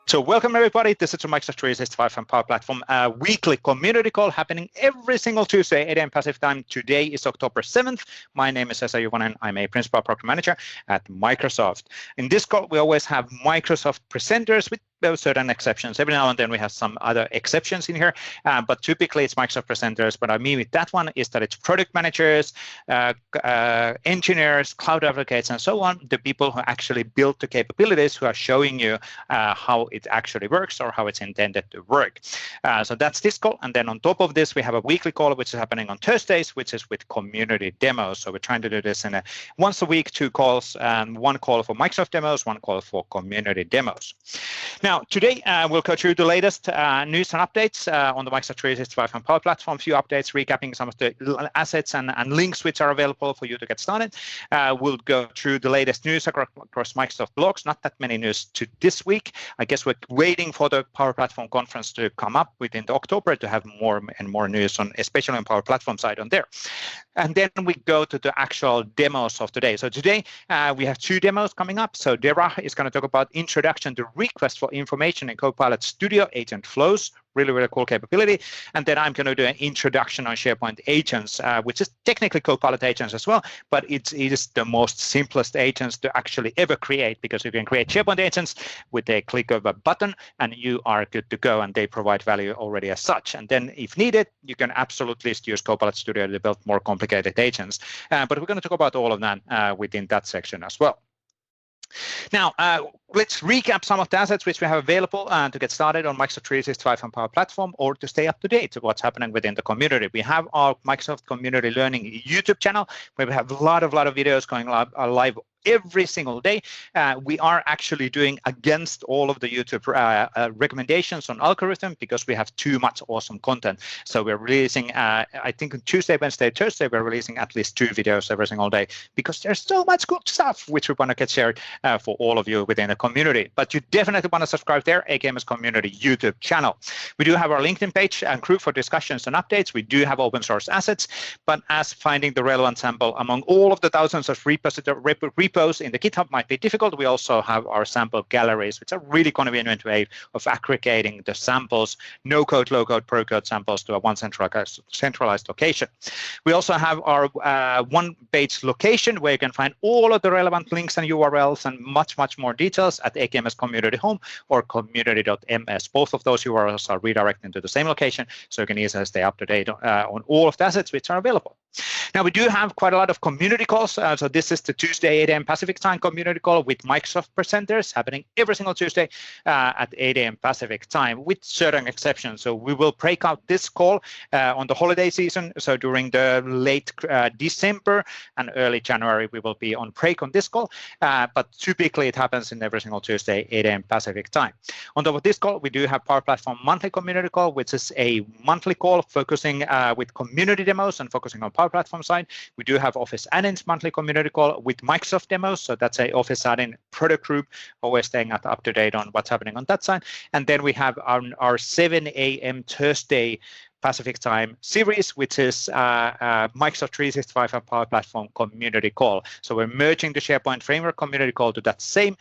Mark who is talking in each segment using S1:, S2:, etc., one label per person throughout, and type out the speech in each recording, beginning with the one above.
S1: So welcome everybody, this is the Microsoft 365 and Power Platform weekly community call happening every single Tuesday, 8 a.m. Pacific time. Today is October 7th. My name is Vesa Juvonen. I'm a Principal Program Manager at Microsoft. In this call, we always have Microsoft presenters with certain exceptions. Every now and then we have some other exceptions in here, but typically it's Microsoft presenters. But I mean with that one is that it's product managers, engineers, cloud advocates, and so on, the people who actually build the capabilities who are showing you how it actually works or how it's intended to work. So that's this call. And then on top of this, we have a weekly call, which is happening on Thursdays, which is with community demos. So we're trying to do this in a once a week, 2 calls, and 1 call for Microsoft demos, 1 call for community demos. Now, today we'll go through the latest news and updates on the Microsoft 365 and Power Platform, a few updates recapping some of the assets and links which are available for you to get started. We'll go through the latest news across Microsoft blogs, not that many news to this week. I guess we're waiting for the Power Platform conference to come up within October to have more and more news on, especially on Power Platform side on there. And then we go to the actual demos of today. So today we have 2 demos coming up. So Derah is going to talk about introduction to request for information in Copilot Studio agent flows. Really, really cool capability. And then I'm going to do an introduction on SharePoint agents, which is technically Copilot agents as well, but it is the most simplest agents to actually ever create, because you can create SharePoint agents with a click of a button and you are good to go, and they provide value already as such. And then if needed, you can absolutely use Copilot Studio to build more complicated agents. But we're going to talk about all of that within that section as well. Now, let's recap some of the assets which we have available to get started on Microsoft 365 and Power Platform, or to stay up to date to what's happening within the community. We have our Microsoft Community Learning YouTube channel, where we have a lot of videos going live every single day. We are actually doing against all of the YouTube recommendations on algorithm, because we have too much awesome content. So we're releasing, I think on Tuesday, Wednesday, Thursday, we're releasing at least 2 videos every single day, because there's so much good stuff which we want to get shared for all of you within the community. But you definitely want to subscribe there, AKMS Community YouTube channel. We do have our LinkedIn page and group for discussions and updates. We do have open source assets, but as finding the relevant sample among all of the thousands of repos in the GitHub might be difficult, we also have our sample galleries, which are really convenient way of aggregating the samples, no-code, low-code, pro-code samples to a one centralized location. We also have our one-page location where you can find all of the relevant links and URLs and much more details at AKMS Community Home or community.ms. Both of those URLs are redirected to the same location, so you can easily stay up to date on all of the assets which are available. Now, we do have quite a lot of community calls. So this is the Tuesday 8 a.m. Pacific time community call with Microsoft presenters happening every single Tuesday at 8 a.m. Pacific time, with certain exceptions. So we will break out this call on the holiday season. So during the late December and early January, we will be on break on this call. But typically it happens in every single Tuesday, 8 a.m. Pacific time. On top of this call, we do have Power Platform monthly community call, which is a monthly call focusing with community demos and focusing on Power Platform side. We do have Office Add-ins monthly community call with Microsoft demos. So that's a Office Add-in product group, always staying up to date on what's happening on that side. And then we have our 7 a.m. Thursday Pacific time series, which is Microsoft 365 and Power Platform community call. So we're merging the SharePoint framework community call to that same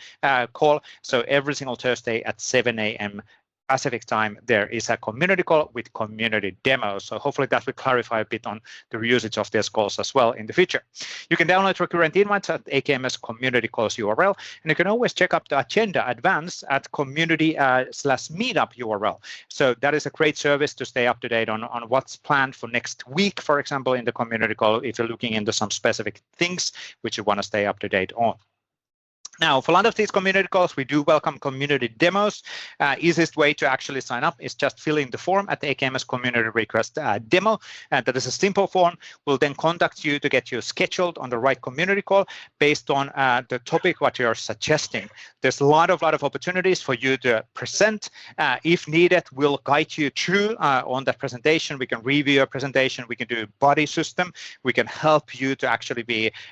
S1: call. So every single Thursday at 7 a.m. Pacific time, there is a community call with community demos. So hopefully that will clarify a bit on the usage of these calls as well in the future. You can download recurrent invites at AKMS community calls URL, and you can always check up the agenda advance at community/meetup URL. So that is a great service to stay up to date on what's planned for next week, for example, in the community call, if you're looking into some specific things which you want to stay up to date on. Now, for a lot of these community calls, we do welcome community demos. Easiest way to actually sign up is just fill in the form at the AKMS community request demo. That is a simple form. We'll then contact you to get you scheduled on the right community call based on the topic what you're suggesting. There's a lot of opportunities for you to present. If needed, we'll guide you through on that presentation. We can review your presentation. We can do body system. We can help you to actually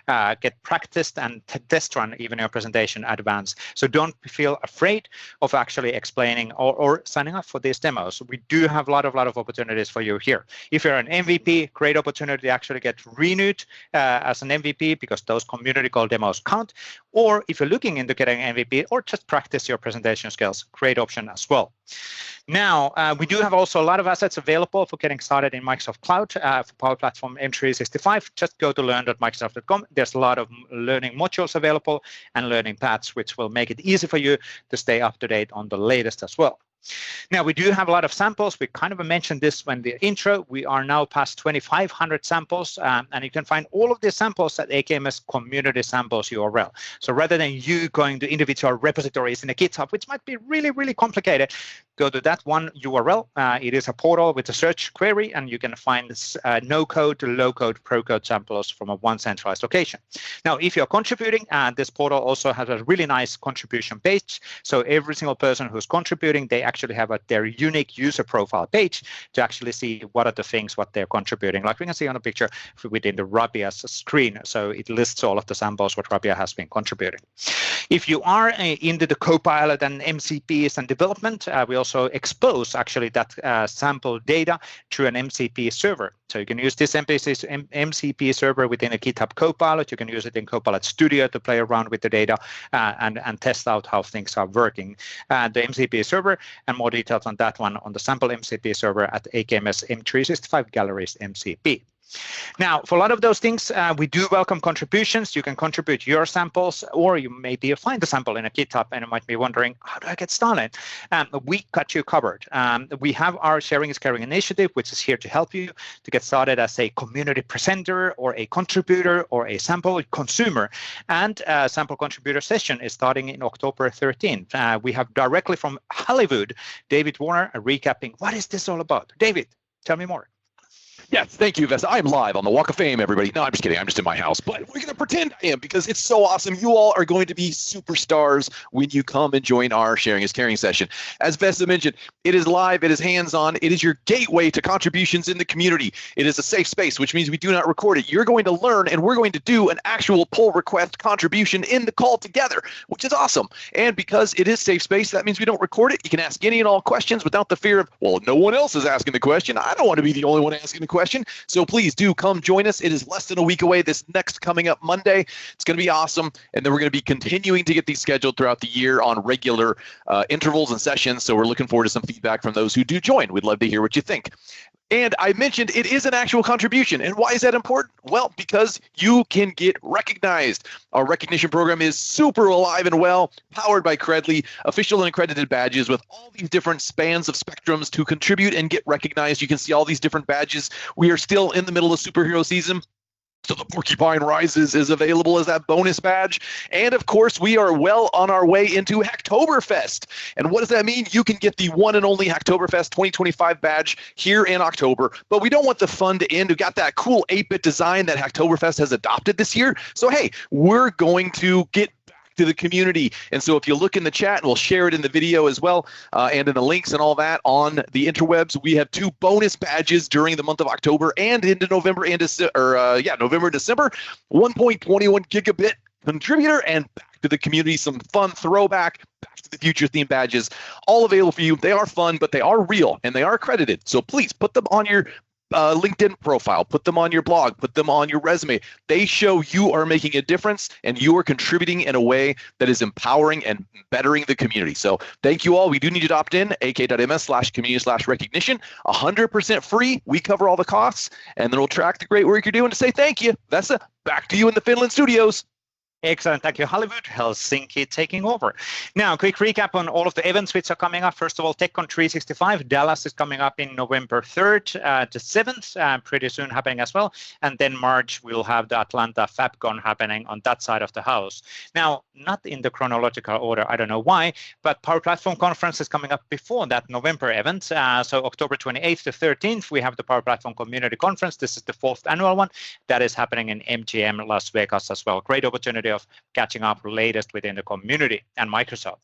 S1: get practiced and test run even your presentation presentation advance. So don't feel afraid of actually explaining or signing up for these demos. We do have a lot of opportunities for you here. If you're an MVP, great opportunity to actually get renewed as an MVP because those community call demos count. Or if you're looking into getting an MVP or just practice your presentation skills, great option as well. Now, we do have also a lot of assets available for getting started in Microsoft Cloud for Power Platform M365. Just go to learn.microsoft.com. There's a lot of learning modules available and learning paths, which will make it easy for you to stay up to date on the latest as well. Now, we do have a lot of samples. We kind of mentioned this when the intro. We are now past 2,500 samples, and you can find all of these samples at AKMS Community Samples URL. So rather than you going to individual repositories in a GitHub, which might be really complicated, go to that one URL. It is a portal with a search query, and you can find no-code to low-code, pro-code samples from one centralized location. Now, if you're contributing, this portal also has a really nice contribution page. So every single person who's contributing, they actually have their unique user profile page to actually see what are the things what they're contributing. Like we can see on the picture within the Rabia's screen. So it lists all of the samples what Rabia has been contributing. If you are into the Copilot and MCPs and development, we also expose actually that sample data through an MCP server. So you can use this MCP server within a GitHub Copilot. You can use it in Copilot Studio to play around with the data and test out how things are working. The MCP server, and more details on that one on the sample MCP server at AKMS M365 Galleries MCP. Now, for a lot of those things, we do welcome contributions. You can contribute your samples, or you maybe find a sample in a GitHub and you might be wondering, how do I get started? We got you covered. We have our Sharing is Caring initiative, which is here to help you to get started as a community presenter or a contributor or a sample consumer. And sample contributor session is starting in October 13th. We have directly from Hollywood, David Warner, recapping what is this all about. David, tell me more.
S2: Yes, thank you, Vesa. I'm live on the Walk of Fame, everybody. No, I'm just kidding. I'm just in my house. But we're going to pretend I am because it's so awesome. You all are going to be superstars when you come and join our Sharing is Caring session. As Vesa mentioned, it is live. It is hands-on. It is your gateway to contributions in the community. It is a safe space, which means we do not record it. You're going to learn, and we're going to do an actual pull request contribution in the call together, which is awesome. And because it is safe space, that means we don't record it. You can ask any and all questions without the fear of, well, no one else is asking the question. I don't want to be the only one asking the question. So please do come join us. It is less than a week away, this next coming up Monday. It's going to be awesome. And then we're going to be continuing to get these scheduled throughout the year on regular intervals and sessions. So we're looking forward to some feedback from those who do join. We'd love to hear what you think. And I mentioned it is an actual contribution. And why is that important? Well, because you can get recognized. Our recognition program is super alive and well, powered by Credly, official and accredited badges with all these different spans of spectrums to contribute and get recognized. You can see all these different badges. We are still in the middle of superhero season. So the Porcupine Rises is available as that bonus badge. And of course, we are well on our way into Hacktoberfest. And what does that mean? You can get the one and only Hacktoberfest 2025 badge here in October. But we don't want the fun to end. We've got that cool 8-bit design that Hacktoberfest has adopted this year. So hey, we're going to get to the community. And so if you look in the chat, and we'll share it in the video as well, and in the links and all that on the interwebs, we have 2 bonus badges during the month of October and into November and November, December, 1.21 gigabit contributor and back to the community, some fun throwback Back to the Future theme badges, all available for you. They are fun, but they are real and they are accredited. So please put them on your LinkedIn profile, put them on your blog, put them on your resume. They show you are making a difference and you are contributing in a way that is empowering and bettering the community. So thank you all. We do need you to opt in, ak.ms/community/recognition, 100% free. We cover all the costs and then we'll track the great work you're doing to say thank you. Vesa, back to you in the Finland studios.
S1: Excellent. Thank you, Hollywood. Helsinki taking over. Now, quick recap on all of the events which are coming up. First of all, TechCon 365. Dallas is coming up in November 3rd to 7th, pretty soon happening as well. And then March, we'll have the Atlanta FabCon happening on that side of the house. Now, not in the chronological order, I don't know why, but Power Platform Conference is coming up before that November event. So October 28th to 13th, we have the Power Platform Community Conference. This is the 4th annual one. That is happening in MGM Las Vegas as well. Great opportunity of catching up latest within the community and Microsoft.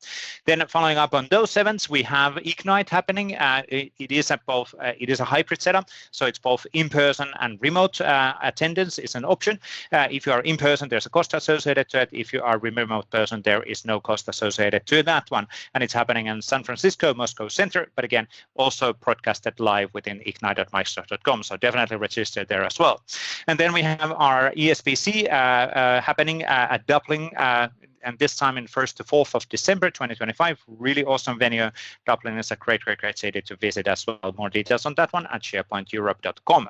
S1: Then following up on those events, we have Ignite happening. It is a hybrid setup, so it's both in-person and remote attendance is an option. If you are in person, there's a cost associated to it. If you are a remote person, there is no cost associated to that one. And it's happening in San Francisco, Moscow Center, but again, also broadcasted live within ignite.microsoft.com. So definitely register there as well. And then we have our ESBC happening at Dublin, and this time in 1st to 4th of December 2025. Really awesome venue. Dublin is a great city to visit as well. More details on that one at sharepointeurope.com.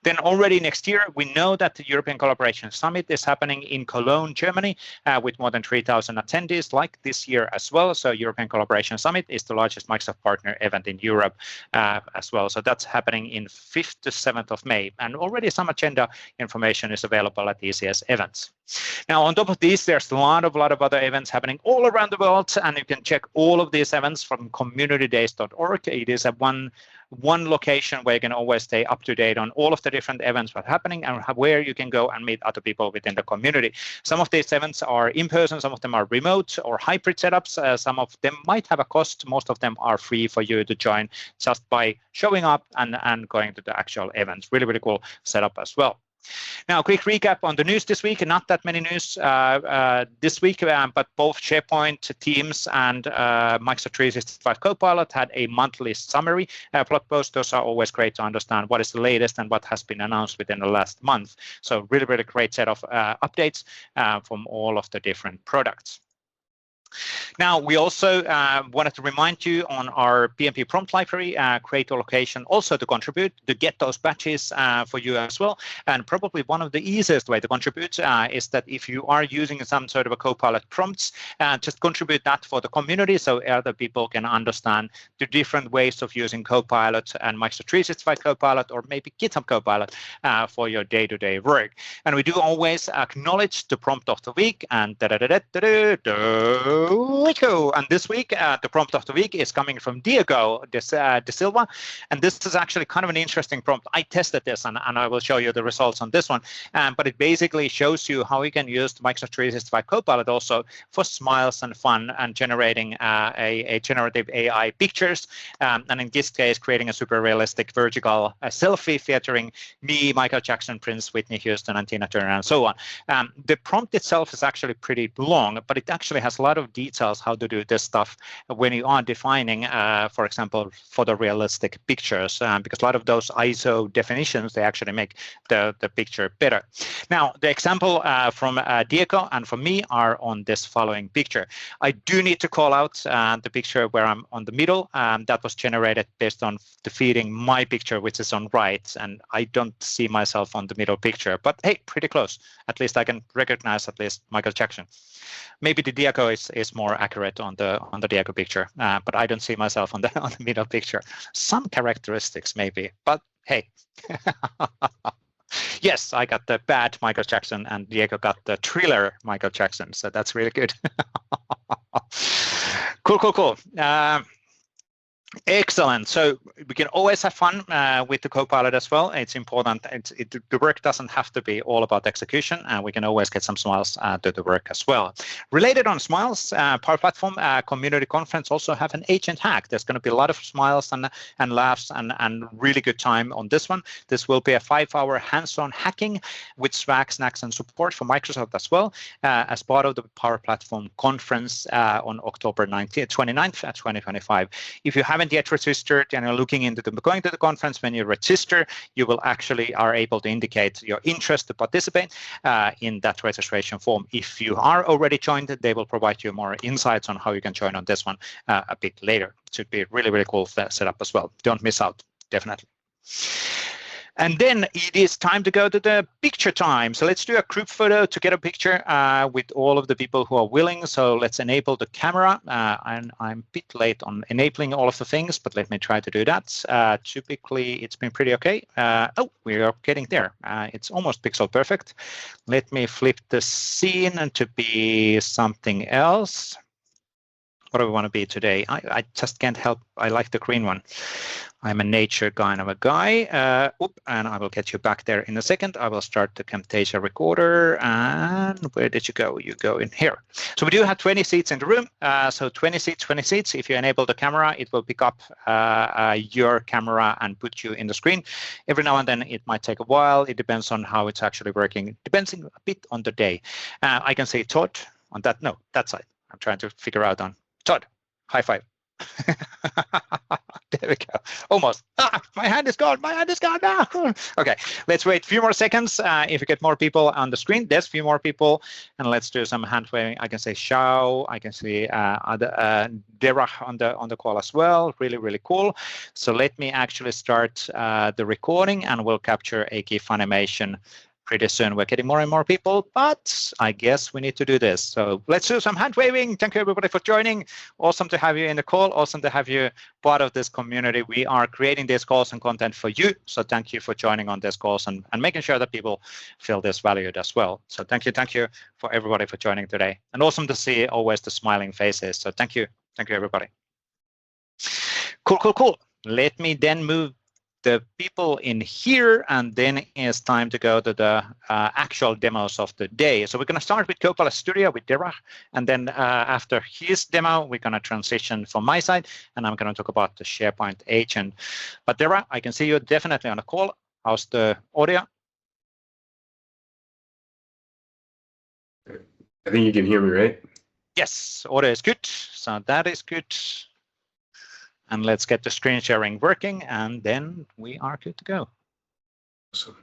S1: Then already next year, we know that the European Collaboration Summit is happening in Cologne, Germany, with more than 3,000 attendees, like this year as well. So European Collaboration Summit is the largest Microsoft partner event in Europe as well. So that's happening in 5th to 7th of May. And already some agenda information is available at ECS events. Now, on top of these, there's a lot of other events happening all around the world, and you can check all of these events from communitydays.org. It is a one location where you can always stay up to date on all of the different events that are happening and where you can go and meet other people within the community. Some of these events are in person, some of them are remote or hybrid setups. Some of them might have a cost. Most of them are free for you to join just by showing up and going to the actual events. Really cool setup as well. Now, quick recap on the news this week. Not that many news this week, but both SharePoint, Teams, and Microsoft 365 Copilot had a monthly summary blog post. Those are always great to understand what is the latest and what has been announced within the last month. So really great set of updates from all of the different products. Now, we also wanted to remind you on our PMP prompt library, create a location also to contribute, to get those badges for you as well. And probably one of the easiest way to contribute is that if you are using some sort of a Copilot prompts, just contribute that for the community so other people can understand the different ways of using Copilot and Microsoft 365 Copilot or maybe GitHub Copilot for your day-to-day work. And we do always acknowledge the prompt of the week and and this week, the prompt of the week is coming from Diego de Silva. And this is actually kind of an interesting prompt. I tested this and I will show you the results on this one. But it basically shows you how you can use the Microsoft 365 Copilot also for smiles and fun and generating a generative AI pictures. And in this case, creating a super realistic vertical selfie featuring me, Michael Jackson, Prince, Whitney Houston, and Tina Turner, and so on. The prompt itself is actually pretty long, but it actually has a lot of details how to do this stuff when you are defining, for example, photorealistic pictures, because a lot of those ISO definitions, they actually make the picture better. Now, the example from Diego and from me are on this following picture. I do need to call out the picture where I'm on the middle. That was generated based on defeating my picture, which is on right, and I don't see myself on the middle picture, but hey, pretty close. At least I can recognize at least Michael Jackson. Maybe the Diego is more accurate on the Diego picture, but I don't see myself on the middle picture. Some characteristics maybe, but hey. Yes, I got the bad Michael Jackson and Diego got the thriller Michael Jackson, so that's really good. Cool. Excellent. So we can always have fun with the Copilot as well. It's important. The work doesn't have to be all about execution, and we can always get some smiles to the work as well. Related on smiles, Power Platform Community Conference also have an agent hack. There's going to be a lot of smiles and laughs and really good time on this one. This will be a 5-hour hands-on hacking with swag, snacks, and support from Microsoft as well as part of the Power Platform Conference on October 29th, 2025. If you haven't yet registered and you're looking into going to the conference, when you register, you will actually are able to indicate your interest to participate in that registration form. If you are already joined, they will provide you more insights on how you can join on this one a bit later. It should be really cool setup as well. Don't miss out, definitely. And then it is time to go to the picture time. So let's do a group photo to get a picture with all of the people who are willing. So let's enable the camera. And I'm a bit late on enabling all of the things, but let me try to do that. Typically, it's been pretty okay. Oh, we are getting there. It's almost pixel perfect. Let me flip the scene to be something else. What do we want to be today? I just can't help. I like the green one. I'm a nature kind of a guy. And I will get you back there in a second. I will start the Camtasia recorder. And where did you go? You go in here. So we do have 20 seats in the room. So 20 seats, 20 seats. If you enable the camera, it will pick up your camera and put you in the screen. Every now and then it might take a while. It depends on how it's actually working. It depends a bit on the day. I can say Todd on that. No, that side. I'm trying to figure out on Todd. High five. There we go. Almost. My hand is gone. My hand is gone now. Okay, let's wait a few more seconds. If you get more people on the screen, there's a few more people. And let's do some hand waving. I can say Shao. I can see Derah on the call as well. Really, really cool. So let me actually start the recording and we'll capture a GIF animation pretty soon. We're getting more and more people, but I guess we need to do this. So let's do some hand waving. Thank you everybody for joining. Awesome to have you in the call. Awesome to have you part of this community. We are creating these calls and content for you. So thank you for joining on these calls and making sure that people feel this valued as well. So thank you for everybody for joining today. And awesome to see always the smiling faces. So thank you everybody. Cool. Let me then move the people in here, and then it's time to go to the actual demos of the day. So we're going to start with Copilot Studio with Derah, and then after his demo, we're going to transition from my side, and I'm going to talk about the SharePoint agent. But Derah, I can see you definitely on the call. How's the audio?
S3: I think you can hear me, right?
S1: Yes, audio is good. So that is good. And let's get the screen sharing working, and then we are good to go.
S3: Awesome.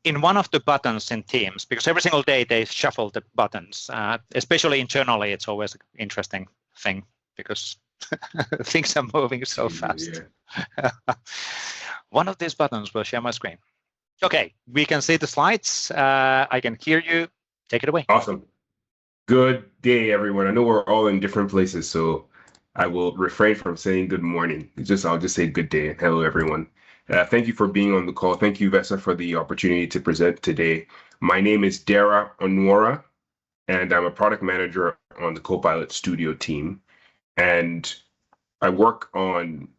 S1: In one of the buttons in Teams, because every single day they shuffle the buttons, especially internally, it's always an interesting thing because things are moving so fast. Yeah. One of these buttons will share my screen. Okay, we can see the slides. I can hear you. Take it away.
S3: Awesome. Good day, everyone. I know we're all in different places, so I will refrain from saying good morning. I'll just say good day and hello, everyone. Thank you for being on the call. Thank you, Vesa, for the opportunity to present today. My name is Derah Onuorah, and I'm a product manager on the Copilot Studio team. And I work on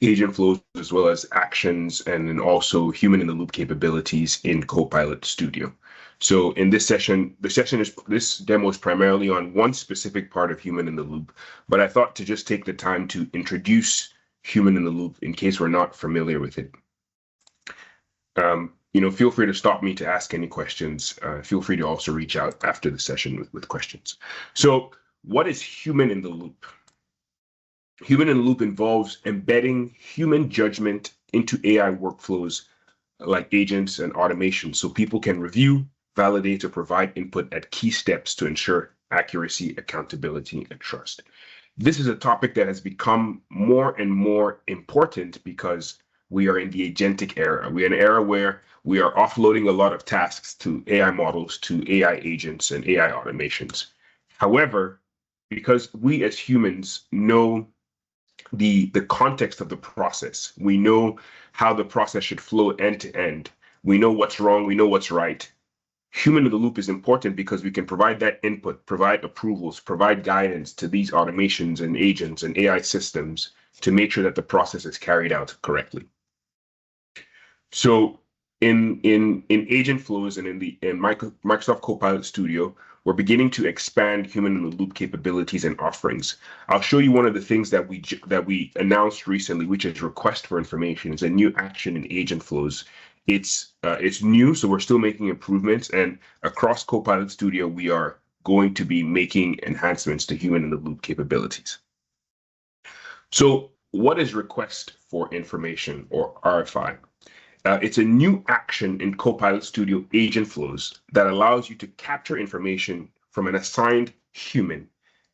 S3: agent flows as well as actions and then also human-in-the-loop capabilities in Copilot Studio. So in this session, this demo is primarily on one specific part of human-in-the-loop, but I thought to just take the time to introduce human-in-the-loop in case we're not familiar with it. Feel free to stop me to ask any questions. Feel free to also reach out after the session with questions. So what is human-in-the-loop? Human-in-the-loop involves embedding human judgment into AI workflows like agents and automation so people can review, validate, or provide input at key steps to ensure accuracy, accountability, and trust. This is a topic that has become more and more important because we are in the agentic era. We are in an era where we are offloading a lot of tasks to AI models, to AI agents, and AI automations. However, because we as humans know the context of the process, we know how the process should flow end to end, we know what's wrong, we know what's right. Human-in-the-loop is important because we can provide that input, provide approvals, provide guidance to these automations and agents and AI systems to make sure that the process is carried out correctly. So in agent flows and in Microsoft Copilot Studio, we're beginning to expand human-in-the-loop capabilities and offerings. I'll show you one of the things that we announced recently, which is request for information. It's a new action in agent flows. It's new, so we're still making improvements, and across Copilot Studio, we are going to be making enhancements to human-in-the-loop capabilities. So what is request for information, or RFI? It's a new action in Copilot Studio agent flows that allows you to capture information from an assigned human,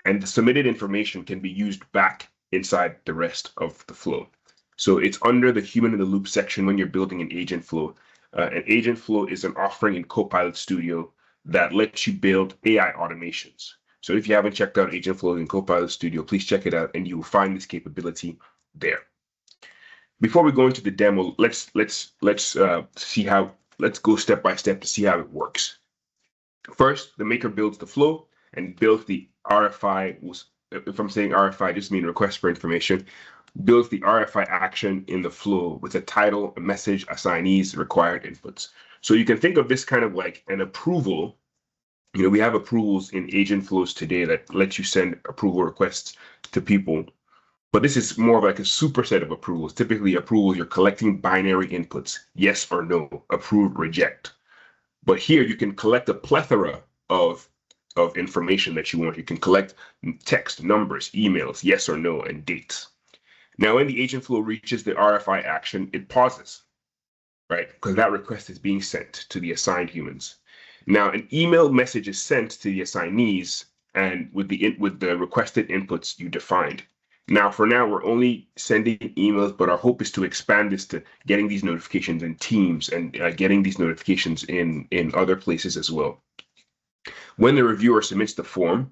S3: and the submitted information can be used back inside the rest of the flow. So it's under the human-in-the-loop section when you're building an agent flow. An agent flow is an offering in Copilot Studio that lets you build AI automations. So if you haven't checked out agent flow in Copilot Studio, please check it out, and you will find this capability there. Before we go into the demo, let's go step by step to see how it works. First, the maker builds the flow and builds the RFI if I'm saying RFI, I just mean request for information, builds the RFI action in the flow with a title, a message, assignees, required inputs. So you can think of this kind of like an approval. We have approvals in agent flows today that let you send approval requests to people. But this is more of like a superset of approvals. Typically, approvals, you're collecting binary inputs, yes or no, approve, reject. But here you can collect a plethora of information that you want. You can collect text, numbers, emails, yes or no, and dates. Now, when the agent flow reaches the RFI action, it pauses, right? Because that request is being sent to the assigned humans. Now, an email message is sent to the assignees and with the requested inputs you defined. Now, for now, we're only sending emails, but our hope is to expand this to getting these notifications in Teams and getting these notifications in other places as well. When the reviewer submits the form,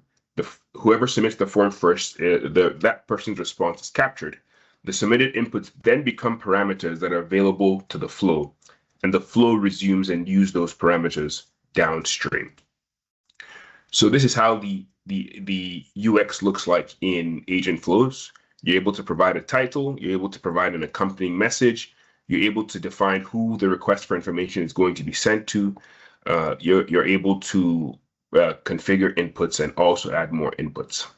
S3: whoever submits the form first, that person's response is captured. The submitted inputs then become parameters that are available to the flow, and the flow resumes and use those parameters downstream. So this is how the UX looks like in agent flows. You're able to provide a title, you're able to provide an accompanying message, you're able to define who the request for information is going to be sent to, you're able to configure inputs and also add more inputs.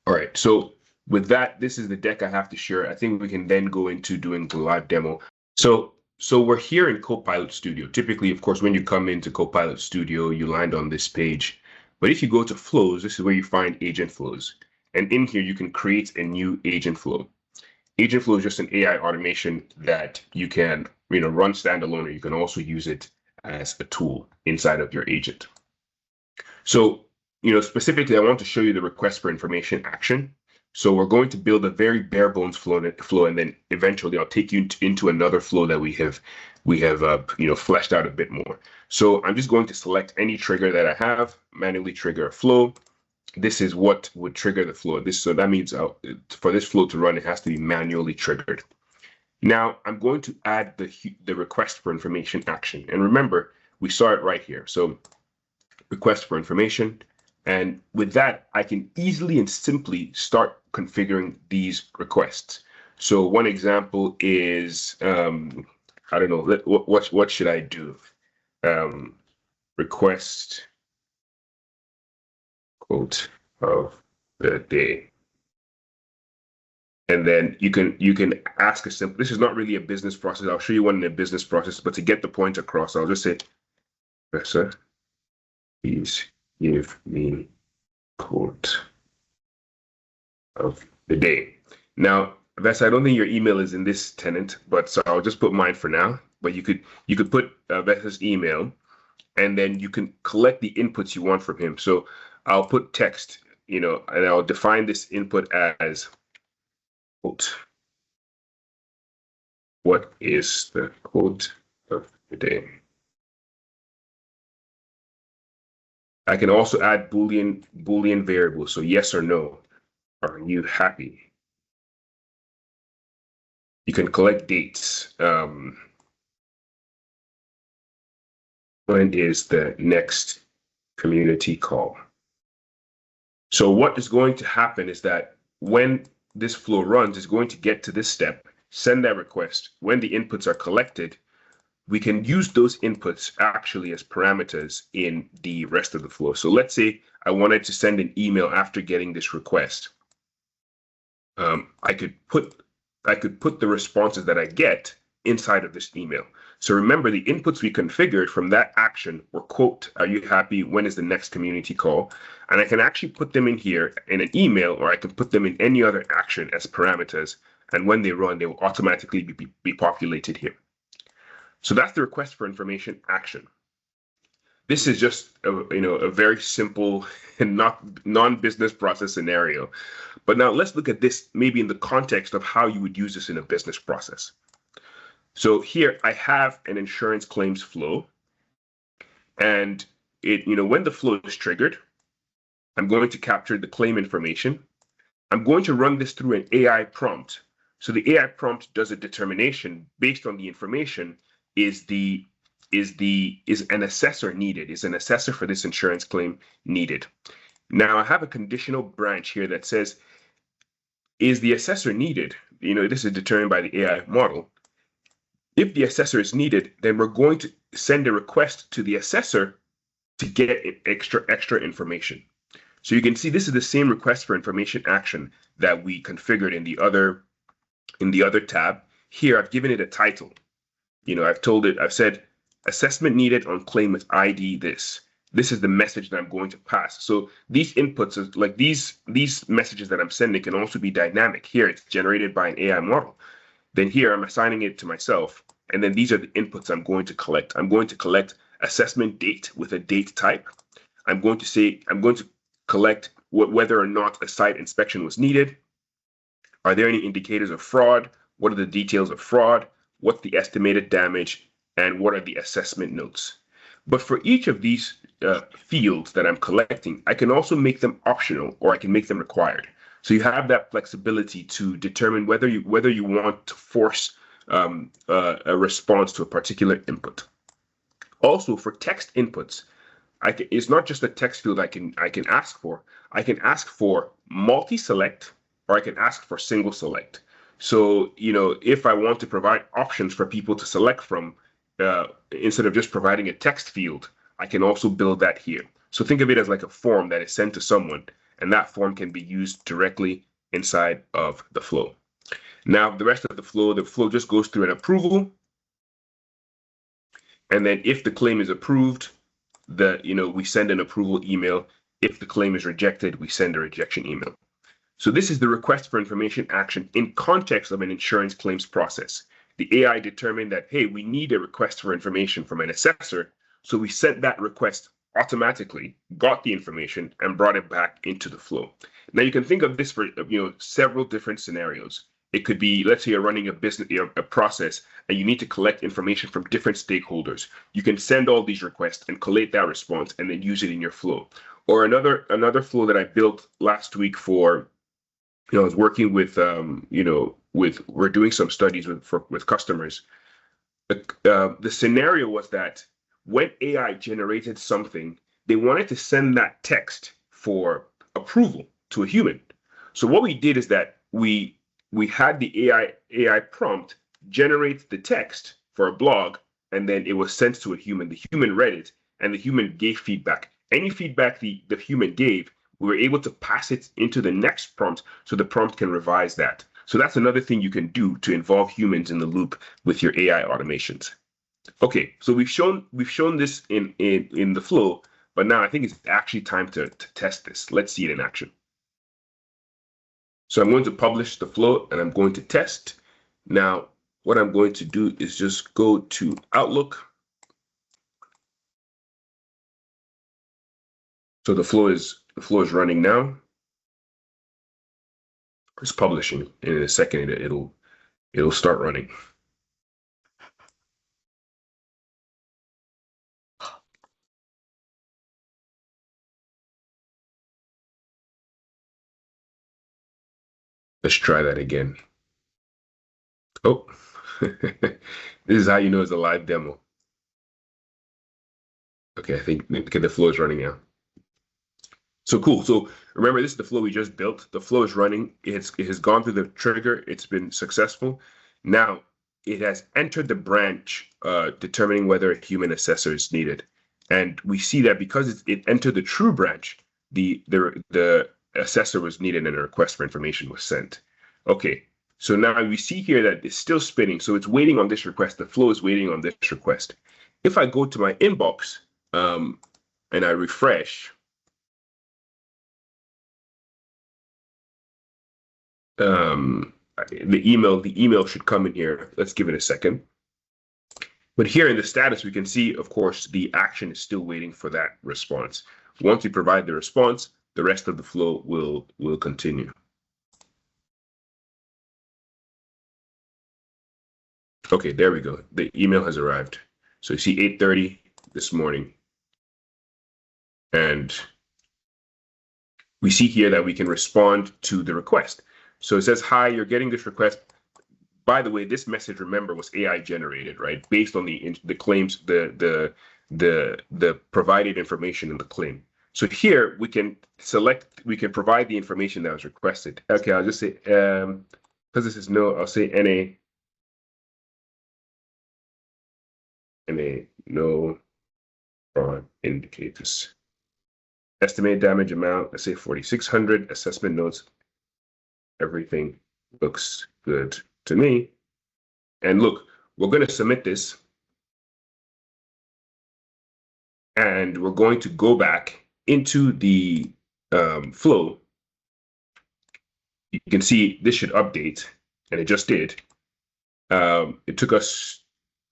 S3: All right, so with that, this is the deck I have to share. I think we can then go into doing the live demo. So we're here in Copilot Studio. Typically, of course, when you come into Copilot Studio, you land on this page. But if you go to flows, this is where you find agent flows. And in here, you can create a new agent flow. Agent flow is just an AI automation that you can run standalone, or you can also use it as a tool inside of your agent. So specifically, I want to show you the request for information action. So we're going to build a very bare bones flow, and then eventually I'll take you into another flow that we have fleshed out a bit more. So I'm just going to select any trigger that I have, manually trigger a flow. This is what would trigger the flow. So that means for this flow to run, it has to be manually triggered. Now I'm going to add the request for information action. And remember, we saw it right here. So request for information. And with that, I can easily and simply start configuring these requests. So one example is, I don't know, what should I do? Request quote of the day. And then you can ask a simple, this is not really a business process. I'll show you one in a business process, but to get the point across, I'll just say, Vesa, please give me quote of the day. Now, Vesa, I don't think your email is in this tenant, but so I'll just put mine for now. But you could put Vesa's email, and then you can collect the inputs you want from him. So I'll put text, and I'll define this input as quote. What is the quote of the day? I can also add Boolean variables. So yes or no. Are you happy? You can collect dates. When is the next community call? So what is going to happen is that when this flow runs, it's going to get to this step, send that request. When the inputs are collected, we can use those inputs actually as parameters in the rest of the flow. So let's say I wanted to send an email after getting this request. I could put the responses that I get inside of this email. So remember, the inputs we configured from that action were quote, are you happy? When is the next community call? And I can actually put them in here in an email, or I can put them in any other action as parameters. And when they run, they will automatically be populated here. So that's the request for information action. This is just a very simple and non-business process scenario. But now let's look at this maybe in the context of how you would use this in a business process. So here I have an insurance claims flow, and when the flow is triggered, I'm going to capture the claim information. I'm going to run this through an AI prompt. So the AI prompt does a determination based on the information. Is an assessor needed? Is an assessor for this insurance claim needed? Now I have a conditional branch here that says, is the assessor needed? This is determined by the AI model. If the assessor is needed, then we're going to send a request to the assessor to get extra information. So you can see this is the same request for information action that we configured in the other tab. Here, I've given it a title. I've said assessment needed on claim with ID this. This is the message that I'm going to pass. So these inputs, like these messages that I'm sending, can also be dynamic. Here, it's generated by an AI model. Then here, I'm assigning it to myself. And then these are the inputs I'm going to collect. I'm going to collect assessment date with a date type. I'm going to collect whether or not a site inspection was needed. Are there any indicators of fraud? What are the details of fraud? What's the estimated damage? And what are the assessment notes? But for each of these fields that I'm collecting, I can also make them optional, or I can make them required. So you have that flexibility to determine whether you want to force a response to a particular input. Also, for text inputs, it's not just a text field I can ask for. I can ask for multi-select, or I can ask for single select. So, if I want to provide options for people to select from, instead of just providing a text field, I can also build that here. So think of it as like a form that is sent to someone, and that form can be used directly inside of the flow. Now, the rest of the flow just goes through an approval. And then if the claim is approved, we send an approval email. If the claim is rejected, we send a rejection email. So this is the request for information action in context of an insurance claims process. The AI determined that, hey, we need a request for information from an assessor. So we sent that request automatically, got the information, and brought it back into the flow. Now you can think of this for several different scenarios. It could be, let's say you're running a business, a process, and you need to collect information from different stakeholders. You can send all these requests and collate that response and then use it in your flow. Or another flow that I built last week for, I was working with, we're doing some studies with customers. The scenario was that when AI generated something, they wanted to send that text for approval to a human. So what we did is that we had the AI prompt generate the text for a blog, and then it was sent to a human. The human read it, and the human gave feedback. Any feedback the human gave, we were able to pass it into the next prompt, so the prompt can revise that. So that's another thing you can do to involve humans in the loop with your AI automations. Okay, so we've shown this in the flow, but now I think it's actually time to test this. Let's see it in action. So I'm going to publish the flow and I'm going to test. Now, what I'm going to do is just go to Outlook. So the flow is running now. It's publishing, and in a second it'll start running. Let's try that again. Oh, this is how you know it's a live demo. Okay, I think the flow is running now. So cool. So remember, this is the flow we just built. The flow is running. It has gone through the trigger. It's been successful. Now it has entered the branch determining whether a human assessor is needed. And we see that because it entered the true branch, the assessor was needed and a request for information was sent. Okay, so now we see here that it's still spinning. So it's waiting on this request. The flow is waiting on this request. If I go to my inbox and I refresh, the email should come in here. Let's give it a second. But here in the status, we can see, of course, the action is still waiting for that response. Once we provide the response, the rest of the flow will continue. Okay, there we go. The email has arrived. So you see 8:30 this morning. And we see here that we can respond to the request. So it says, hi, you're getting this request. By the way, this message, remember, was AI generated, right? Based on the claims, the provided information in the claim. So here we can provide the information that was requested. Okay, I'll just say, because this is no, I'll say NA no fraud indicators. Estimated damage amount, let's say 4,600. Assessment notes, everything looks good to me. And look, we're going to submit this. And we're going to go back into the flow. You can see this should update, and it just did. It took us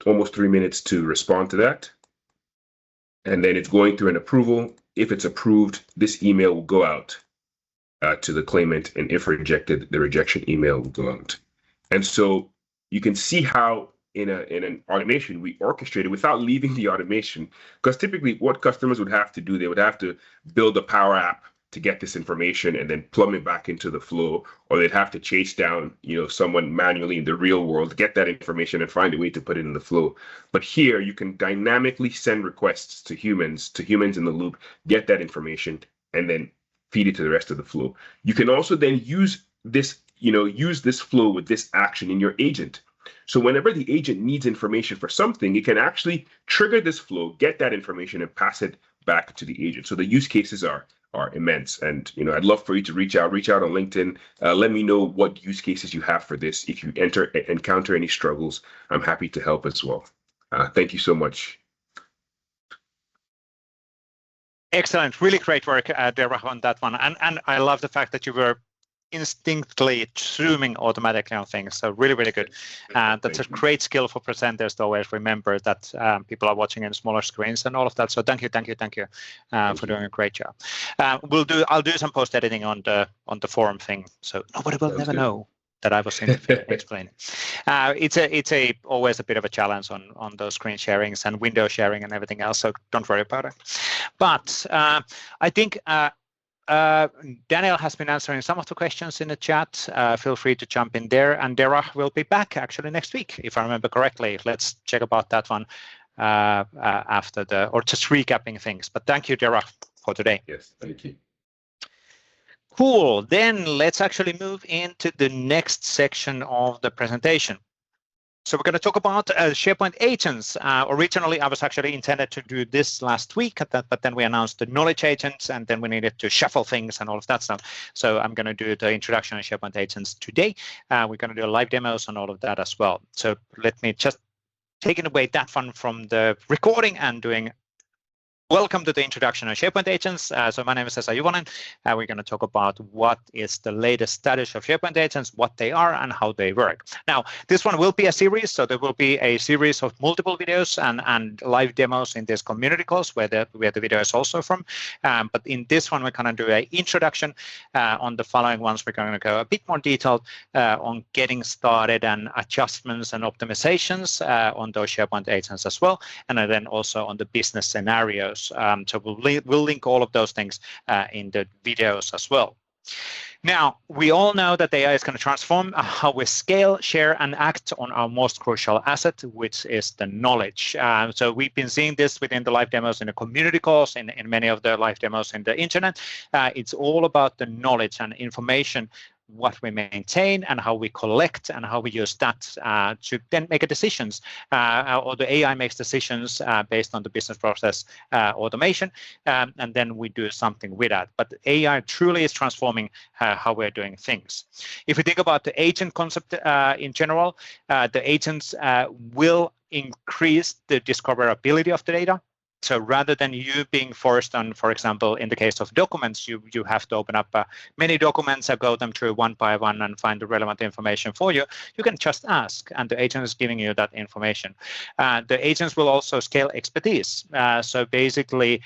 S3: almost 3 minutes to respond to that. And then it's going through an approval. If it's approved, this email will go out to the claimant, and if rejected, the rejection email will go out. And so you can see how in an automation we orchestrated without leaving the automation, because typically what customers would have to do, they would have to build a Power App to get this information and then plumb it back into the flow, or they'd have to chase down, someone manually in the real world to get that information and find a way to put it in the flow. But here you can dynamically send requests to humans in the loop, get that information, and then feed it to the rest of the flow. You can also then use this, use this flow with this action in your agent. So whenever the agent needs information for something, it can actually trigger this flow, get that information, and pass it back to the agent. So the use cases are immense. And I'd love for you to reach out on LinkedIn. Let me know what use cases you have for this. If you encounter any struggles, I'm happy to help as well. Thank you so much.
S1: Excellent, really great work, Derah, on that one. And I love the fact that you were instinctively zooming automatically on things. So really, really good. That's a great skill for presenters to always remember that people are watching in smaller screens and all of that. So thank you for doing a great job. I'll do some post editing on the forum thing, so nobody will never know that I was explaining. It's always a bit of a challenge on those screen sharings and window sharing and everything else. So don't worry about it. But I think. Daniel has been answering some of the questions in the chat. Feel free to jump in there. And Derah will be back actually next week, if I remember correctly. Let's check about that one after or just recapping things. But thank you, Derah, for today.
S3: Yes, thank you.
S1: Cool. Then let's actually move into the next section of the presentation. So we're going to talk about SharePoint agents. Originally, I was actually intended to do this last week, but then we announced the knowledge agents, and then we needed to shuffle things and all of that stuff. So I'm going to do the introduction of SharePoint agents today. We're going to do live demos and all of that as well. So let me just take away that one from the recording and doing. Welcome to the introduction of SharePoint agents. So my name is Vesa Juvonen. We're going to talk about what is the latest status of SharePoint agents, what they are, and how they work. Now, this one will be a series, so there will be a series of multiple videos and live demos in this community course where the video is also from. But in this one, we're going to do an introduction. On the following ones, we're going to go a bit more detailed on getting started and adjustments and optimizations on those SharePoint agents as well, and then also on the business scenarios. So we'll link all of those things in the videos as well. Now, we all know that AI is going to transform how we scale, share, and act on our most crucial asset, which is the knowledge. So we've been seeing this within the live demos in the community calls, in many of the live demos in the internet. It's all about the knowledge and information, what we maintain and how we collect and how we use that to then make decisions, or the AI makes decisions based on the business process automation, and then we do something with that. But AI truly is transforming how we're doing things. If we think about the agent concept in general, the agents will increase the discoverability of the data. So rather than you being forced on, for example, in the case of documents, you have to open up many documents and go them through one by one and find the relevant information for you. You can just ask, and the agent is giving you that information. The agents will also scale expertise. So basically,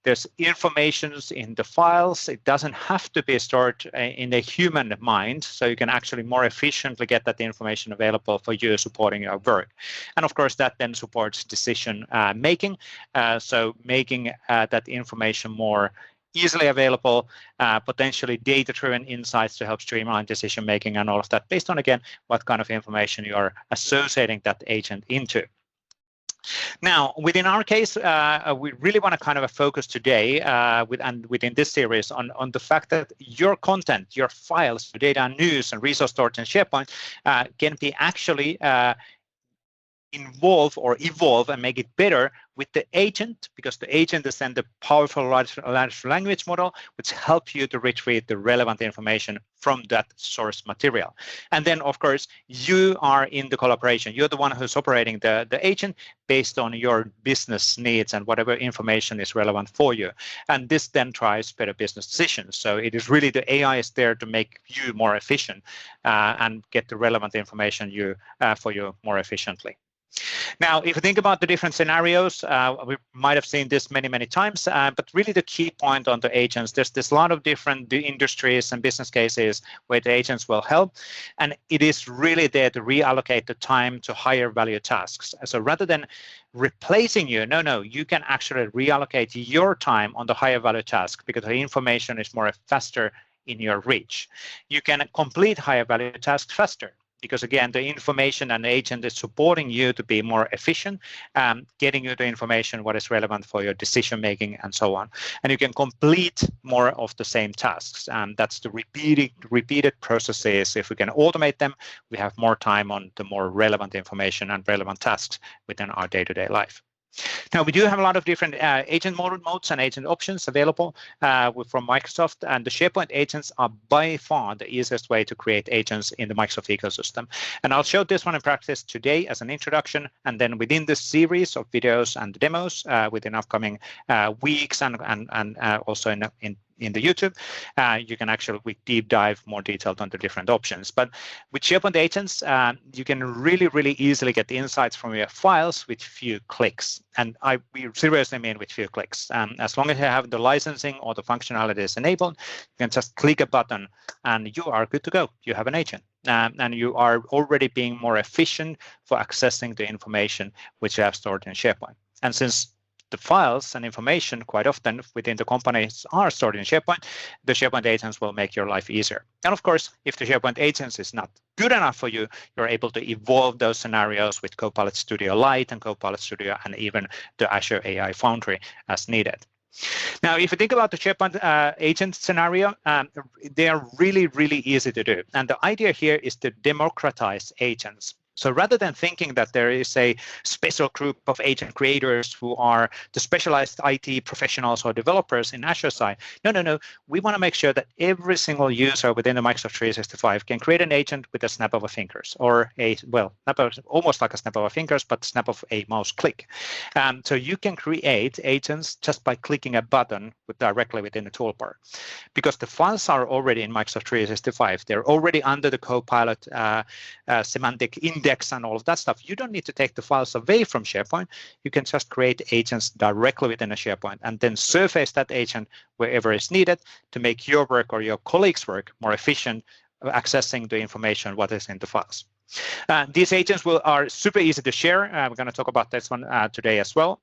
S1: there's information in the files. It doesn't have to be stored in a human mind, so you can actually more efficiently get that information available for you supporting your work. And of course, that then supports decision making, so making that information more easily available, potentially data-driven insights to help streamline decision making and all of that based on, again, what kind of information you are associating that agent into. Now, within our case, we really want to kind of focus today within this series on the fact that your content, your files, your data and news and resource storage in SharePoint can be actually evolve and make it better with the agent, because the agent is then the powerful large language model which helps you to retrieve the relevant information from that source material. And then, of course, you are in the collaboration. You're the one who's operating the agent based on your business needs and whatever information is relevant for you. And this then drives better business decisions. So it is really the AI is there to make you more efficient and get the relevant information for you more efficiently. Now, if you think about the different scenarios, we might have seen this many times, but really the key point on the agents, there's a lot of different industries and business cases where the agents will help, and it is really there to reallocate the time to higher value tasks. So rather than replacing you, no, you can actually reallocate your time on the higher value task because the information is more faster in your reach. You can complete higher value tasks faster, because again, the information and the agent is supporting you to be more efficient, getting you the information what is relevant for your decision making and so on. And you can complete more of the same tasks. And that's the repeated processes. If we can automate them, we have more time on the more relevant information and relevant tasks within our day-to-day life. Now, we do have a lot of different agent modes and agent options available from Microsoft, and the SharePoint agents are by far the easiest way to create agents in the Microsoft ecosystem. And I'll show this one in practice today as an introduction, and then within this series of videos and demos within upcoming weeks and also in the YouTube, you can actually deep dive more detailed on the different options. But with SharePoint agents, you can really easily get the insights from your files with few clicks. And we seriously mean with few clicks. As long as you have the licensing or the functionalities enabled, you can just click a button and you are good to go. You have an agent. And you are already being more efficient for accessing the information which you have stored in SharePoint. And since the files and information quite often within the companies are stored in SharePoint, the SharePoint agents will make your life easier. And of course, if the SharePoint agents is not good enough for you, you're able to evolve those scenarios with Copilot Studio Lite and Copilot Studio and even the Azure AI Foundry as needed. Now, if you think about the SharePoint agent scenario, they are really easy to do. And the idea here is to democratize agents. So rather than thinking that there is a special group of agent creators who are the specialized IT professionals or developers in Azure side, no. We want to make sure that every single user within the Microsoft 365 can create an agent with a snap of a fingers, or almost like a snap of a fingers, but snap of a mouse click. So you can create agents just by clicking a button directly within the toolbar, because the files are already in Microsoft 365. They're already under the Copilot semantic index and all of that stuff. You don't need to take the files away from SharePoint. You can just create agents directly within a SharePoint and then surface that agent wherever is needed to make your work or your colleagues' work more efficient, accessing the information what is in the files. These agents are super easy to share. We're going to talk about this one today as well.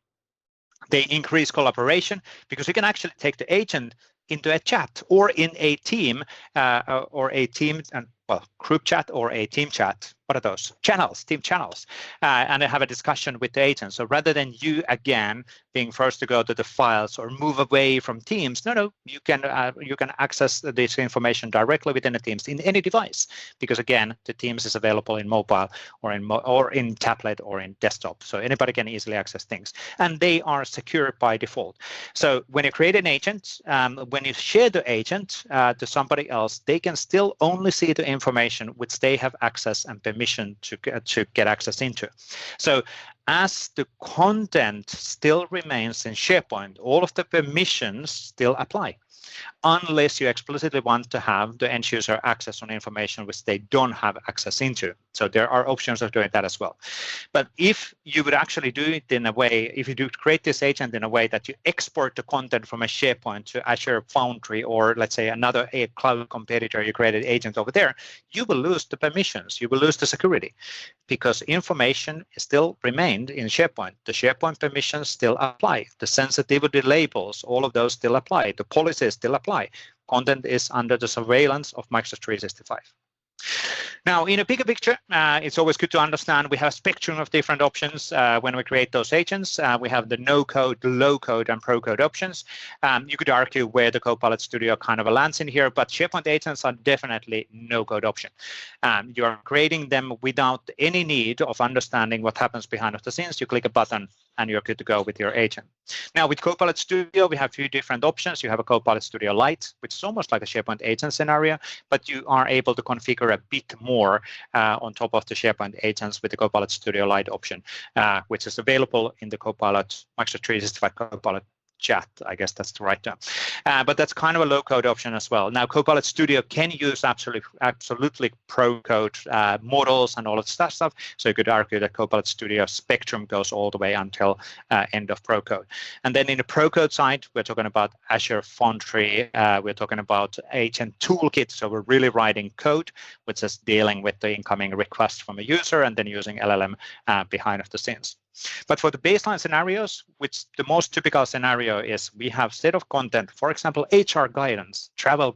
S1: They increase collaboration because you can actually take the agent into a chat or in a team group chat or a team chat. What are those? Channels, team channels, and have a discussion with the agent. So rather than you again being first to go to the files or move away from Teams, you can access this information directly within the Teams in any device, because again the Teams is available in mobile or in tablet or in desktop, so anybody can easily access things, and they are secure by default. So when you create an agent, when you share the agent to somebody else, they can still only see the information which they have access and permission to get access into. So as the content still remains in SharePoint, all of the permissions still apply, unless you explicitly want to have the end user access on information which they don't have access into. So there are options of doing that as well. But if you would actually do it in a way, if you do create this agent in a way that you export the content from a SharePoint to Azure Foundry, or let's say another cloud competitor, you created agent over there, you will lose the permissions, you will lose the security, because information still remained in SharePoint. The SharePoint permissions still apply. The sensitivity labels, all of those still apply. The policies still apply. Content is under the surveillance of Microsoft 365. Now, in a bigger picture, it's always good to understand we have a spectrum of different options when we create those agents. We have the no-code, low-code, and pro-code options. You could argue where the Copilot Studio kind of lands in here, but SharePoint agents are definitely no-code option. You are creating them without any need of understanding what happens behind the scenes. You click a button and you're good to go with your agent. Now, with Copilot Studio, we have a few different options. You have a Copilot Studio Lite, which is almost like a SharePoint agent scenario, but you are able to configure a bit more on top of the SharePoint agents with the Copilot Studio Lite option, which is available in the Copilot Microsoft 365 Copilot Chat. I guess that's the right term. But that's kind of a low-code option as well. Now, Copilot Studio can use absolutely pro-code models and all of that stuff. So you could argue that Copilot Studio spectrum goes all the way until end of pro-code. And then in the pro-code side, we're talking about Azure Foundry. We're talking about Agent Toolkit. So we're really writing code, which is dealing with the incoming request from a user and then using LLM behind the scenes. But for the baseline scenarios, which the most typical scenario is we have set of content, for example, HR guidance, travel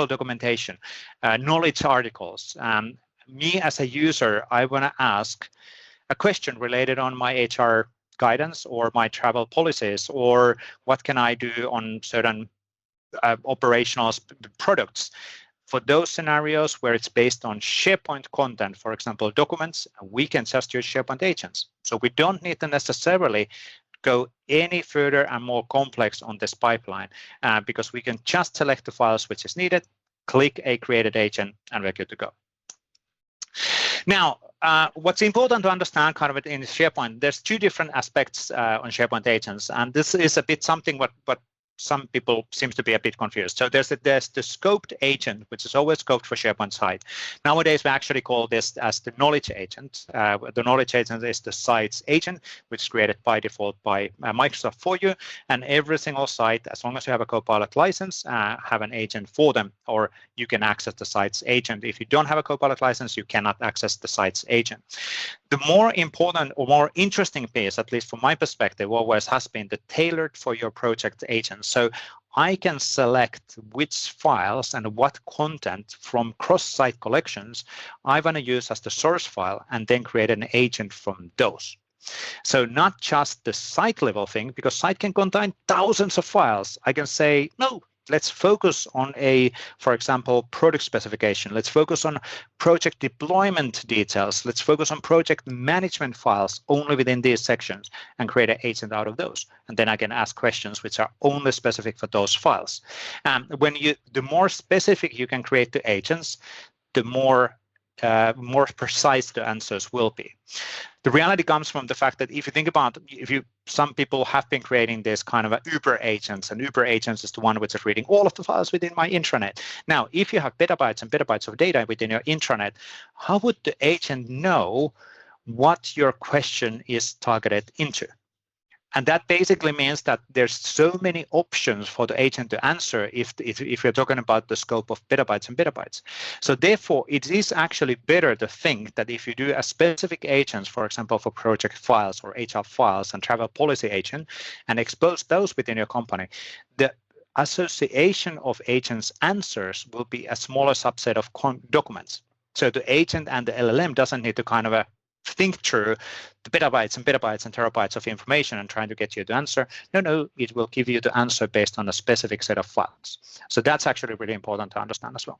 S1: documentation, knowledge articles. Me as a user, I want to ask a question related on my HR guidance or my travel policies, or what can I do on certain operational products. For those scenarios where it's based on SharePoint content, for example, documents, we can just use SharePoint agents. So we don't need to necessarily go any further and more complex on this pipeline because we can just select the files which is needed, click a created agent, and we're good to go. Now, what's important to understand kind of in SharePoint, there's two different aspects on SharePoint agents, and this is a bit something what some people seems to be a bit confused. So there's the scoped agent, which is always scoped for SharePoint site. Nowadays, we actually call this as the knowledge agent. The knowledge agent is the site's agent, which is created by default by Microsoft for you. And every single site, as long as you have a Copilot license, have an agent for them, or you can access the site's agent. If you don't have a Copilot license, you cannot access the site's agent. The more important or more interesting piece, at least from my perspective, always has been the tailored for your project agents. So I can select which files and what content from cross-site collections I want to use as the source file and then create an agent from those. So not just the site level thing, because site can contain thousands of files. I can say, no, let's focus on for example, product specification. Let's focus on project deployment details. Let's focus on project management files only within these sections and create an agent out of those. And then I can ask questions which are only specific for those files. The more specific you can create the agents, the more precise the answers will be. The reality comes from the fact that if you think about, some people have been creating this kind of Uber agents, and Uber agents is the one which is reading all of the files within my intranet. Now, if you have petabytes and petabytes of data within your intranet, how would the agent know what your question is targeted into? And that basically means that there's so many options for the agent to answer if you're talking about the scope of petabytes and petabytes. So therefore, it is actually better to think that if you do a specific agent, for example, for project files or HR files and travel policy agent, and expose those within your company, the association of agents' answers will be a smaller subset of documents. So the agent and the LLM doesn't need to kind of think through the petabytes and terabytes of information and trying to get you the answer. No, it will give you the answer based on a specific set of files. So that's actually really important to understand as well.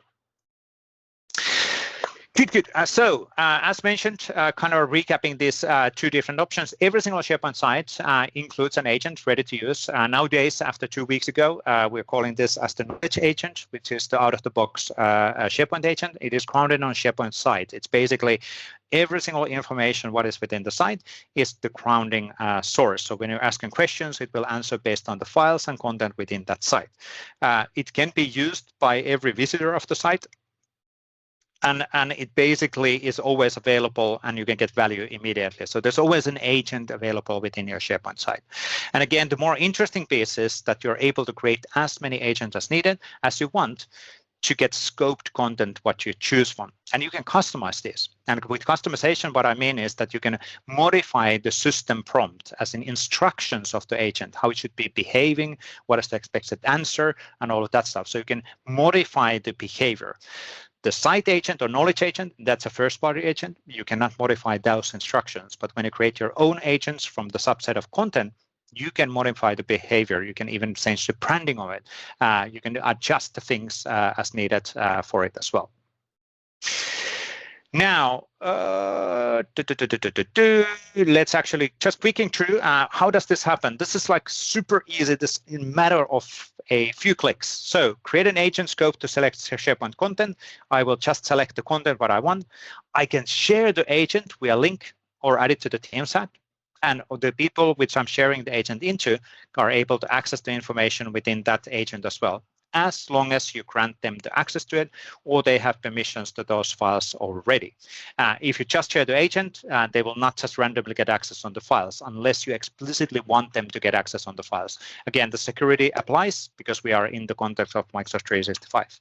S1: Good. So as mentioned, kind of recapping these two different options, every single SharePoint site includes an agent ready to use. Nowadays, after 2 weeks ago, we're calling this as the knowledge agent, which is the out-of-the-box SharePoint agent. It is grounded on SharePoint site. It's basically every single information what is within the site is the grounding source. So when you're asking questions, it will answer based on the files and content within that site. It can be used by every visitor of the site. And it basically is always available and you can get value immediately. So there's always an agent available within your SharePoint site. And again, the more interesting piece is that you're able to create as many agents as needed as you want to get scoped content what you choose from. And you can customize this. And with customization, what I mean is that you can modify the system prompt as in instructions of the agent, how it should be behaving, what is the expected answer, and all of that stuff. So you can modify the behavior. The site agent or knowledge agent, that's a first-party agent. You cannot modify those instructions. But when you create your own agents from the subset of content, you can modify the behavior. You can even change the branding of it. You can adjust the things as needed for it as well. Now, let's actually just tweaking through how does this happen. This is like super easy. This in a matter of a few clicks. So create an agent scope to select SharePoint content. I will just select the content what I want. I can share the agent via link or add it to the Teams chat. And the people which I'm sharing the agent into are able to access the information within that agent as well, as long as you grant them the access to it or they have permissions to those files already. If you just share the agent, they will not just randomly get access on the files unless you explicitly want them to get access on the files. Again, the security applies because we are in the context of Microsoft 365.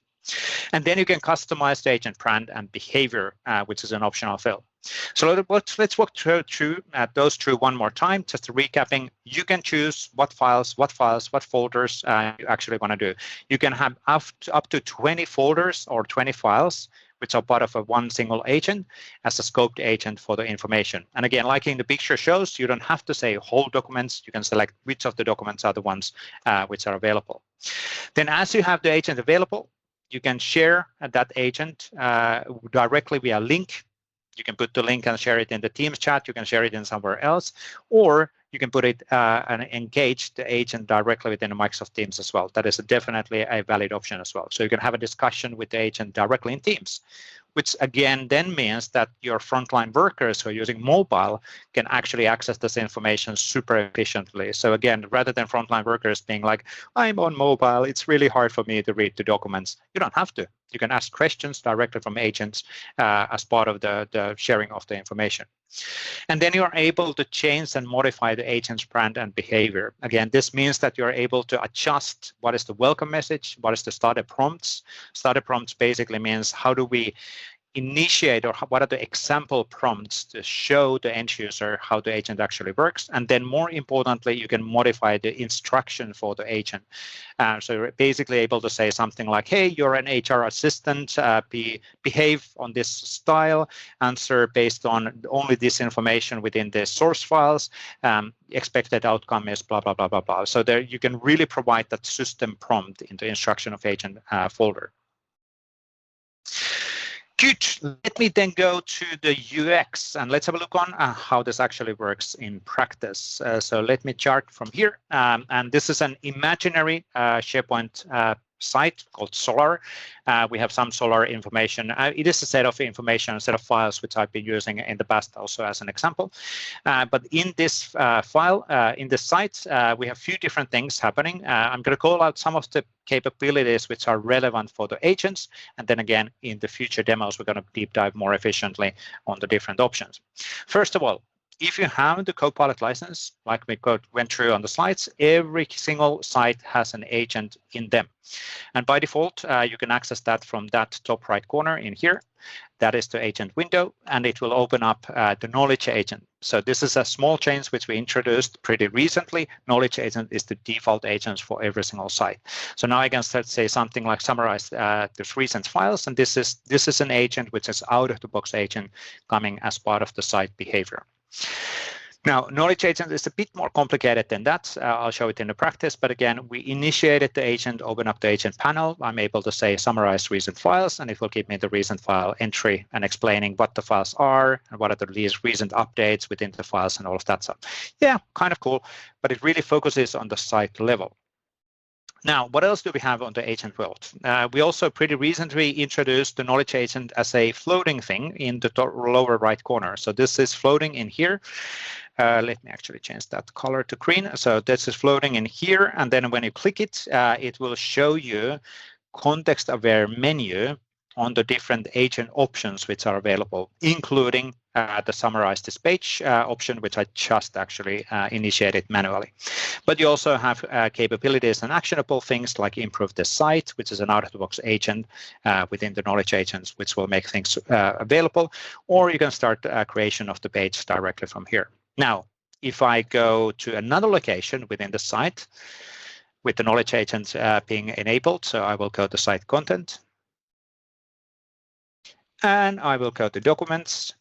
S1: And then you can customize the agent brand and behavior, which is an optional fill. So let's walk through those through one more time. Just recapping, you can choose what files, what folders you actually want to do. You can have up to 20 folders or 20 files, which are part of one single agent as a scoped agent for the information. And again, like in the picture shows, you don't have to say whole documents. You can select which of the documents are the ones which are available. Then as you have the agent available, you can share that agent directly via link. You can put the link and share it in the Teams chat. You can share it in somewhere else, or you can put it and engage the agent directly within the Microsoft Teams as well. That is definitely a valid option as well. So you can have a discussion with the agent directly in Teams, which again then means that your frontline workers who are using mobile can actually access this information super efficiently. So again, rather than frontline workers being like, I'm on mobile, it's really hard for me to read the documents. You don't have to. You can ask questions directly from agents as part of the sharing of the information. And then you're able to change and modify the agent's brand and behavior. Again, this means that you're able to adjust what is the welcome message, what is the starter prompts. Starter prompts basically means how do we initiate or what are the example prompts to show the end user how the agent actually works. And then more importantly, you can modify the instruction for the agent. So you're basically able to say something like, hey, you're an HR assistant, behave on this style, answer based on only this information within the source files, expected outcome is blah, blah, blah, blah, blah. So there you can really provide that system prompt in the instruction of agent folder. Good. Let me then go to the UX and let's have a look on how this actually works in practice. So let me chart from here. And this is an imaginary SharePoint site called Solar. We have some Solar information. It is a set of information, a set of files which I've been using in the past also as an example. But in this file, in this site, we have a few different things happening. I'm going to call out some of the capabilities which are relevant for the agents. And then again, in the future demos, we're going to deep dive more efficiently on the different options. First of all, if you have the Copilot license, like we went through on the slides, every single site has an agent in them. And by default, you can access that from that top right corner in here. That is the agent window, and it will open up the knowledge agent. So this is a small change which we introduced pretty recently. Knowledge agent is the default agent for every single site. So now I can start to say something like summarize the recent files, and this is an agent which is out-of-the-box agent coming as part of the site behavior. Now, knowledge agent is a bit more complicated than that. I'll show it in the practice, but again, we initiated the agent, open up the agent panel. I'm able to say summarize recent files, and it will give me the recent file entry and explaining what the files are and what are the recent updates within the files and all of that stuff. Yeah, kind of cool, but it really focuses on the site level. Now, what else do we have on the agent world? We also pretty recently introduced the knowledge agent as a floating thing in the lower right corner. So this is floating in here. Let me actually change that color to green. So this is floating in here. And then when you click it, it will show you context-aware menu on the different agent options which are available, including the summarize this page option, which I just actually initiated manually. But you also have capabilities and actionable things like improve the site, which is an out-of-the-box agent within the knowledge agents, which will make things available, or you can start creation of the page directly from here. Now, if I go to another location within the site with the knowledge agents being enabled, so I will go to site content. And I will go to documents.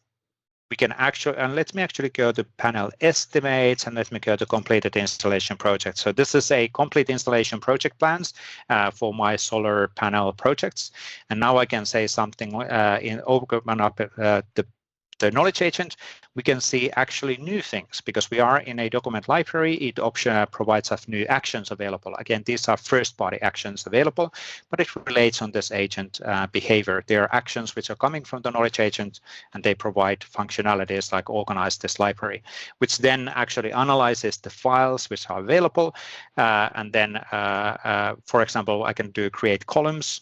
S1: We can actually, and let me actually go to panel estimates, and let me go to completed installation project. So this is a complete installation project plans for my solar panel projects. And now I can say something open up the knowledge agent. We can see actually new things because we are in a document library. It option provides us new actions available. Again, these are first-party actions available, but it relates on this agent behavior. There are actions which are coming from the knowledge agent, and they provide functionalities like organize this library, which then actually analyzes the files which are available. And then, for example, I can do create columns.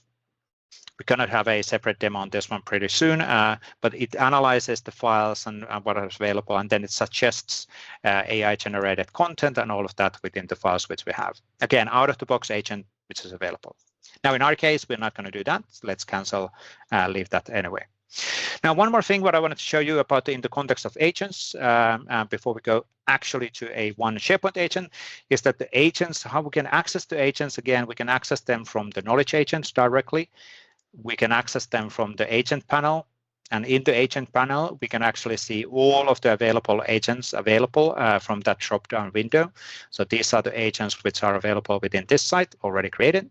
S1: We're going to have a separate demo on this one pretty soon, but it analyzes the files and what is available, and then it suggests AI-generated content and all of that within the files which we have. Again, out-of-the-box agent which is available. Now, in our case, we're not going to do that. Let's cancel, leave that anyway. Now, one more thing what I wanted to show you about in the context of agents before we go actually to a one SharePoint agent is that the agents, how we can access the agents, again, we can access them from the knowledge agents directly. We can access them from the agent panel, and in the agent panel, we can actually see all of the available agents available from that drop-down window. So these are the agents which are available within this site already created.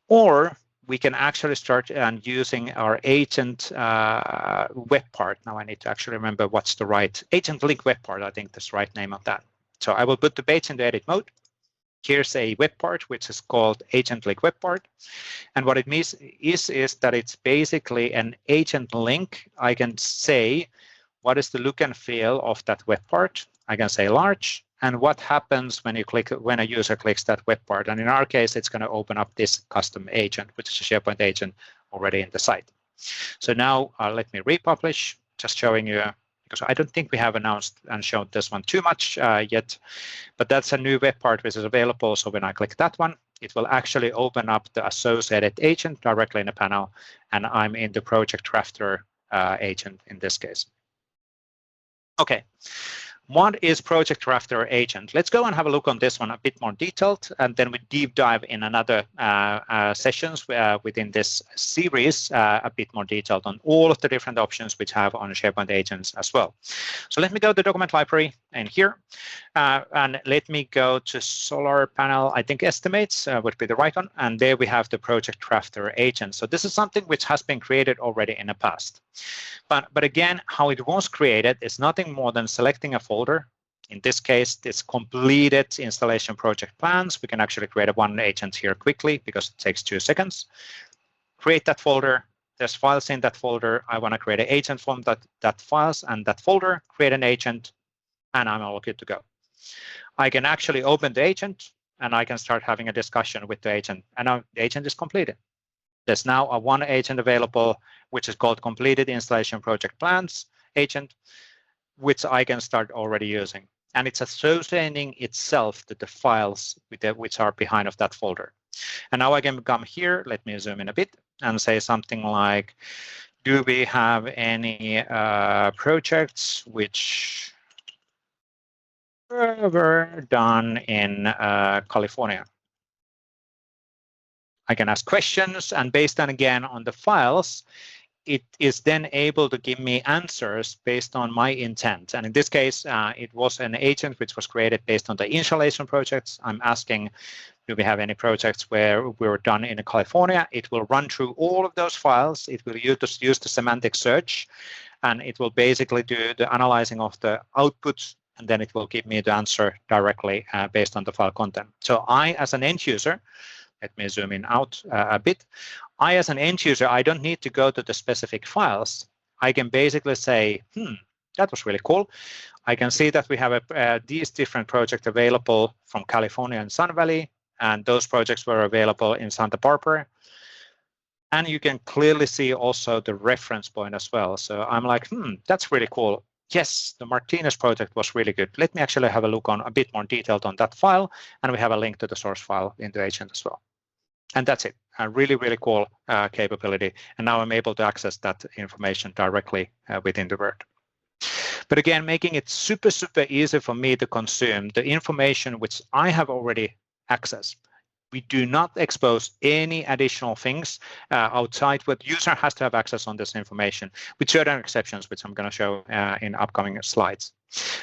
S1: Or we can actually start using our agent web part. Now I need to actually remember what's the right agent link web part. I think that's the right name of that. So I will put the page into edit mode. Here's a web part which is called agent link web part. And what it means is that it's basically an agent link. I can say what is the look and feel of that web part. I can say large, and what happens when a user clicks that web part. And in our case, it's going to open up this custom agent, which is a SharePoint agent already in the site. So now let me republish, just showing you, because I don't think we have announced and shown this one too much yet, but that's a new web part which is available. So when I click that one, it will actually open up the associated agent directly in the panel, and I'm in the project drafter agent in this case. Okay. What is Project Drafter Agent? Let's go and have a look on this one a bit more detailed, and then we deep dive in another sessions within this series a bit more detailed on all of the different options which have on SharePoint agents as well. So let me go to the document library in here, and let me go to solar panel. I think estimates would be the right one, and there we have the Project Drafter Agent. So this is something which has been created already in the past. But again, how it was created is nothing more than selecting a folder. In this case, it's completed installation project plans. We can actually create a one agent here quickly because it takes 2 seconds. Create that folder. There's files in that folder. I want to create an agent from that files and that folder, create an agent, and I'm all good to go. I can actually open the agent, and I can start having a discussion with the agent, and now the agent is completed. There's now a one agent available, which is called completed installation project plans agent, which I can start already using. And it's associating itself to the files which are behind of that folder. And now I can come here, let me zoom in a bit and say something like, do we have any projects which were done in California? I can ask questions, and based on, again, on the files, it is then able to give me answers based on my intent. And in this case, it was an agent which was created based on the installation projects. I'm asking, do we have any projects where we were done in California? It will run through all of those files. It will use the semantic search, and it will basically do the analyzing of the outputs, and then it will give me the answer directly based on the file content. So I, as an end user, let me zoom in out a bit. I, as an end user, I don't need to go to the specific files. I can basically say, that was really cool. I can see that we have these different projects available from California and Sun Valley, and those projects were available in Santa Barbara. And you can clearly see also the reference point as well. So I'm like, that's really cool. Yes, the Martinez project was really good. Let me actually have a look on a bit more detailed on that file, and we have a link to the source file in the agent as well. And that's it. A really, really cool capability. And now I'm able to access that information directly within the Word. But again, making it super, super easy for me to consume the information which I have already accessed. We do not expose any additional things outside what user has to have access on this information, with certain exceptions, which I'm going to show in upcoming slides.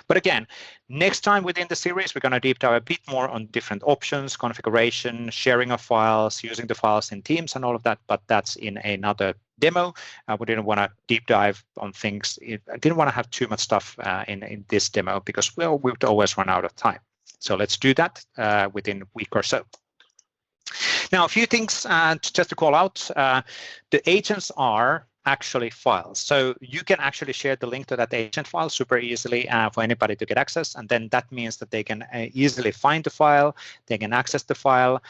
S1: But again, next time within the series, we're going to deep dive a bit more on different options, configuration, sharing of files, using the files in Teams and all of that, but that's in another demo. We didn't want to deep dive on things. I didn't want to have too much stuff in this demo because, well, we would always run out of time. So let's do that within a week or so. Now, a few things just to call out. The agents are actually files. So you can actually share the link to that agent file super easily for anybody to get access. And then that means that they can easily find the file, they can access the file,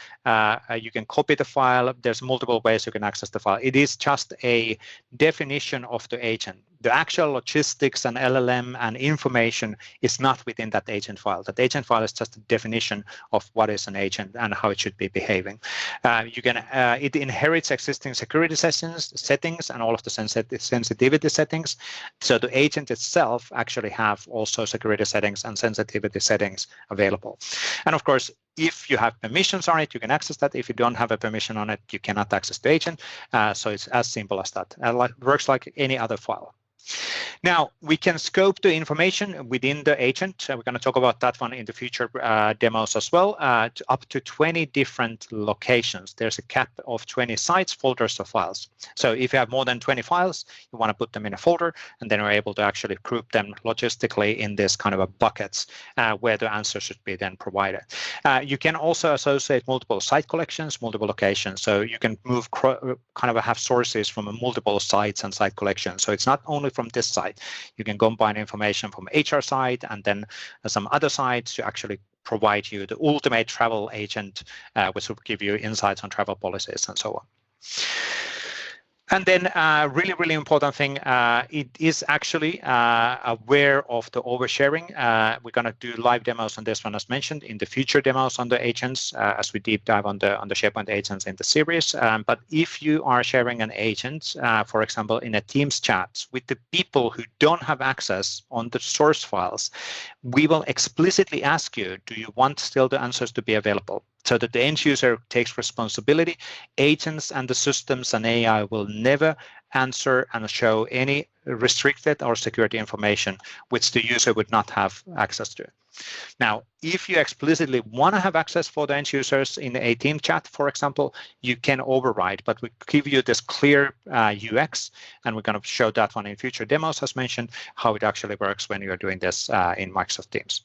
S1: you can copy the file. There's multiple ways you can access the file. It is just a definition of the agent. The actual logistics and LLM and information is not within that agent file. That agent file is just a definition of what is an agent and how it should be behaving. It inherits existing security settings and all of the sensitivity settings. So the agent itself actually have also security settings and sensitivity settings available. And of course, if you have permissions on it, you can access that. If you don't have a permission on it, you cannot access the agent. So it's as simple as that. It works like any other file. Now, we can scope the information within the agent. We're going to talk about that one in the future demos as well, up to 20 different locations. There's a cap of 20 sites, folders, or files. So if you have more than 20 files, you want to put them in a folder, and then we're able to actually group them logistically in this kind of a buckets where the answer should be then provided. You can also associate multiple site collections, multiple locations. So you can move kind of have sources from multiple sites and site collections. So it's not only from this site. You can combine information from HR side and then some other sites to actually provide you the ultimate travel agent, which will give you insights on travel policies and so on. And then really, really important thing, it is actually aware of the oversharing. We're going to do live demos on this one, as mentioned, in the future demos on the agents as we deep dive on the SharePoint agents in the series. But if you are sharing an agent, for example, in a Teams chat with the people who don't have access on the source files, we will explicitly ask you, do you want still the answers to be available? So that the end user takes responsibility. Agents and the systems and AI will never answer and show any restricted or security information which the user would not have access to. Now, if you explicitly want to have access for the end users in a team chat, for example, you can override, but we give you this clear UX, and we're going to show that one in future demos, as mentioned, how it actually works when you're doing this in Microsoft Teams.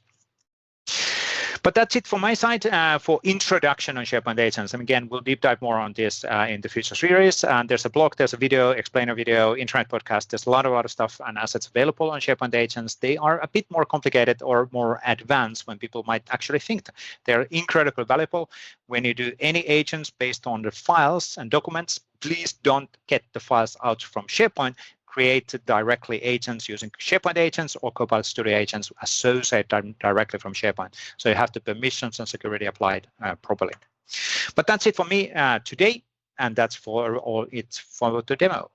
S1: But that's it from my side for introduction on SharePoint agents. And again, we'll deep dive more on this in the future series. And there's a blog, there's a video, explainer video, internet podcast. There's a lot of other stuff and assets available on SharePoint agents. They are a bit more complicated or more advanced when people might actually think that. They're incredibly valuable. When you do any agents based on the files and documents, please don't get the files out from SharePoint. Create directly agents using SharePoint agents or Copilot Studio agents associated directly from SharePoint. So you have the permissions and security applied properly. But that's it for me today, and that's for all it's for the demo.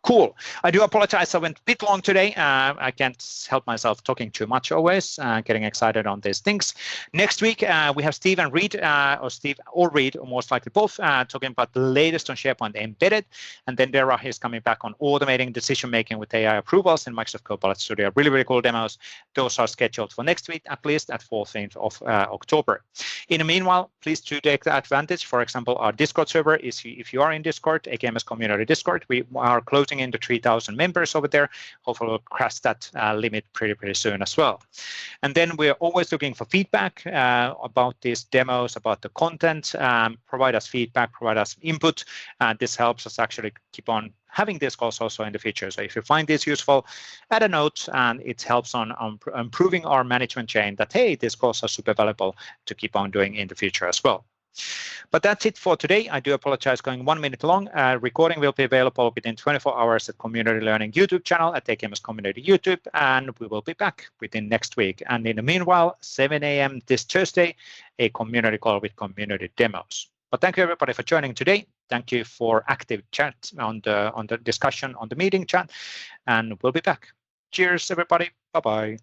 S1: Cool. I do apologize. I went a bit long today. I can't help myself talking too much always, getting excited on these things. Next week, we have Steve and Reed, or Steve or Reed, or most likely both, talking about the latest on SharePoint Embedded. And then Derah is coming back on automating decision-making with AI approvals in Microsoft Copilot Studio. Really, really cool demos. Those are scheduled for next week, at least at 14th of October. In the meanwhile, please do take the advantage. For example, our Discord server is, if you are in Discord, AKMS Community Discord, we are closing into 3,000 members over there. Hopefully we'll cross that limit pretty soon as well. And then we're always looking for feedback about these demos, about the content. Provide us feedback, provide us input. This helps us actually keep on having this calls also in the future. So if you find this useful, add a note, and it helps on improving our management chain that, hey, this calls are super valuable to keep on doing in the future as well. But that's it for today. I do apologize going 1 minute long. Recording will be available within 24 hours at Community Learning YouTube channel at AKMS Community YouTube, and we will be back within next week. And in the meanwhile, 7 a.m. this Thursday, a community call with community demos. But thank you everybody for joining today. Thank you for active chat on the discussion on the meeting chat, and we'll be back. Cheers, everybody. Bye-bye.